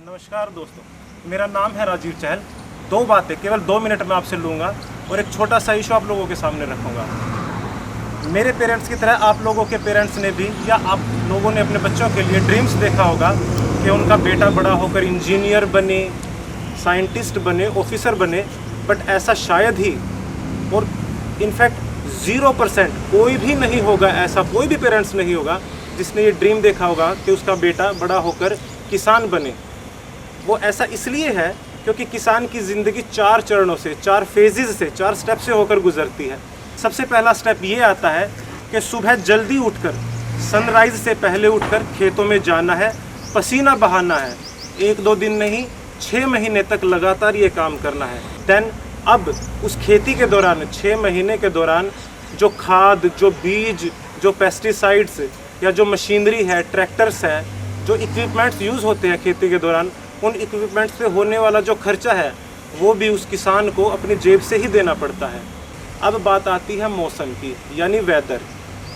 नमस्कार दोस्तों, मेरा नाम है राजीव चहल। दो बातें केवल 2 मिनट में आपसे लूँगा और एक छोटा सा इशू आप लोगों के सामने रखूँगा। मेरे पेरेंट्स की तरह आप लोगों के पेरेंट्स ने भी या आप लोगों ने अपने बच्चों के लिए ड्रीम्स देखा होगा कि उनका बेटा बड़ा होकर इंजीनियर बने, साइंटिस्ट बने, ऑफिसर बने। बट ऐसा शायद ही और इनफैक्ट 0% कोई भी नहीं होगा, ऐसा कोई भी पेरेंट्स नहीं होगा जिसने ये ड्रीम देखा होगा कि उसका बेटा बड़ा होकर किसान बने। वो ऐसा इसलिए है क्योंकि किसान की ज़िंदगी 4 चरणों से, 4 फेजेस से, 4 स्टेप से होकर गुजरती है। सबसे पहला स्टेप ये आता है कि सुबह जल्दी उठकर, सनराइज़ से पहले उठकर खेतों में जाना है, पसीना बहाना है। 1-2 दिन नहीं, 6 महीने तक लगातार ये काम करना है। देन अब उस खेती के दौरान, 6 महीने के दौरान जो खाद, जो बीज, जो पेस्टिसाइड्स या जो मशीनरी है, ट्रैक्टर्स है, जो इक्विपमेंट्स यूज़ होते हैं खेती के दौरान, उन इक्विपमेंट्स पे होने वाला जो खर्चा है वो भी उस किसान को अपनी जेब से ही देना पड़ता है। अब बात आती है मौसम की, यानी वेदर,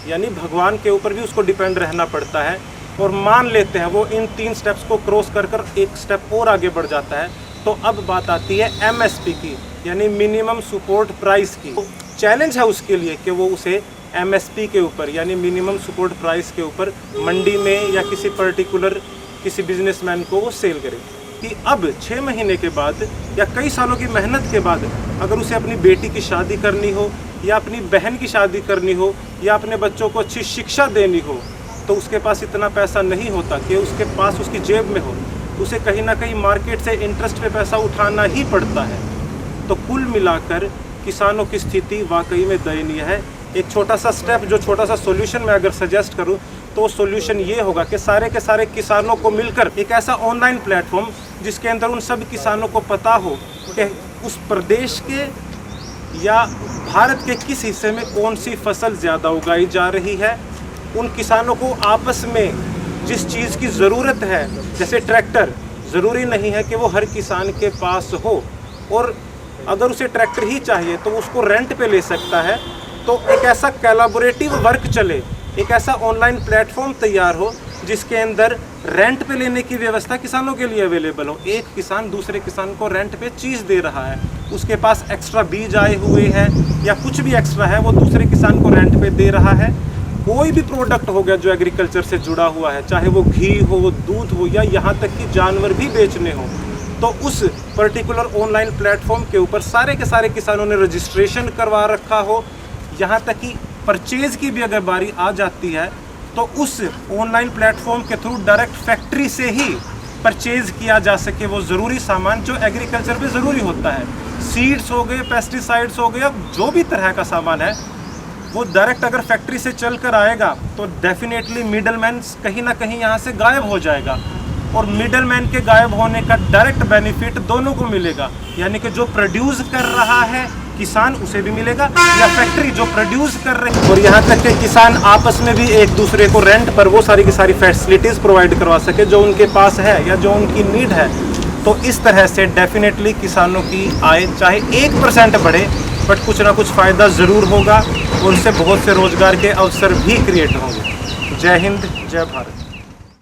यानी भगवान के ऊपर भी उसको डिपेंड रहना पड़ता है। और मान लेते हैं वो इन 3 स्टेप्स को क्रॉस कर कर एक स्टेप और आगे बढ़ जाता है, तो अब बात आती है MSP की, यानी मिनिमम सपोर्ट प्राइस की। तो चैलेंज है उसके लिए कि वो उसे MSP के ऊपर, यानी मिनिमम सपोर्ट प्राइस के ऊपर मंडी में या किसी पर्टिकुलर किसी बिजनेसमैन को वो सेल करे। कि अब 6 महीने के बाद या कई सालों की मेहनत के बाद अगर उसे अपनी बेटी की शादी करनी हो या अपनी बहन की शादी करनी हो या अपने बच्चों को अच्छी शिक्षा देनी हो, तो उसके पास इतना पैसा नहीं होता कि उसके पास उसकी जेब में हो। उसे कहीं ना कहीं मार्केट से इंटरेस्ट पे पैसा उठाना ही पड़ता है। तो कुल मिलाकर किसानों की स्थिति वाकई में दयनीय है। एक छोटा सा स्टेप, जो छोटा सा सॉल्यूशन मैं अगर सजेस्ट करूं, तो सॉल्यूशन ये होगा कि सारे के सारे किसानों को मिलकर एक ऐसा ऑनलाइन प्लेटफॉर्म जिसके अंदर उन सब किसानों को पता हो कि उस प्रदेश के या भारत के किस हिस्से में कौन सी फसल ज़्यादा उगाई जा रही है। उन किसानों को आपस में जिस चीज़ की ज़रूरत है, जैसे ट्रैक्टर, ज़रूरी नहीं है कि वो हर किसान के पास हो, और अगर उसे ट्रैक्टर ही चाहिए तो उसको रेंट पे ले सकता है। तो एक ऐसा कोलैबोरेटिव वर्क चले, एक ऐसा ऑनलाइन प्लेटफॉर्म तैयार हो जिसके अंदर रेंट पे लेने की व्यवस्था किसानों के लिए अवेलेबल हो। एक किसान दूसरे किसान को रेंट पे चीज़ दे रहा है, उसके पास एक्स्ट्रा बीज आए हुए हैं या कुछ भी एक्स्ट्रा है वो दूसरे किसान को रेंट पे दे रहा है। कोई भी प्रोडक्ट हो गया जो एग्रीकल्चर से जुड़ा हुआ है, चाहे वो घी हो, दूध हो या यहाँ तक कि जानवर भी बेचने हो, तो उस पर्टिकुलर ऑनलाइन प्लेटफॉर्म के ऊपर सारे के सारे किसानों ने रजिस्ट्रेशन करवा रखा हो। यहाँ तक कि परचेज़ की भी अगर बारी आ जाती है तो उस ऑनलाइन प्लेटफॉर्म के थ्रू डायरेक्ट फैक्ट्री से ही परचेज़ किया जा सके वो ज़रूरी सामान जो एग्रीकल्चर पे ज़रूरी होता है। सीड्स हो गए, पेस्टिसाइड्स हो गए, जो भी तरह का सामान है वो डायरेक्ट अगर फैक्ट्री से चल कर आएगा तो डेफिनेटली मिडलमैन कहीं ना कहीं यहाँ से गायब हो जाएगा। और मिडलमैन के गायब होने का डायरेक्ट बेनिफिट दोनों को मिलेगा, यानी कि जो प्रोड्यूस कर रहा है किसान उसे भी मिलेगा या फैक्ट्री जो प्रोड्यूस कर रही है। और यहाँ तक कि किसान आपस में भी एक दूसरे को रेंट पर वो सारी की सारी फैसिलिटीज़ प्रोवाइड करवा सके जो उनके पास है या जो उनकी नीड है। तो इस तरह से डेफिनेटली किसानों की आय चाहे 1% बढ़े, बट कुछ ना कुछ फ़ायदा ज़रूर होगा और उससे बहुत से रोज़गार के अवसर भी क्रिएट होंगे। जय हिंद, जय भारत।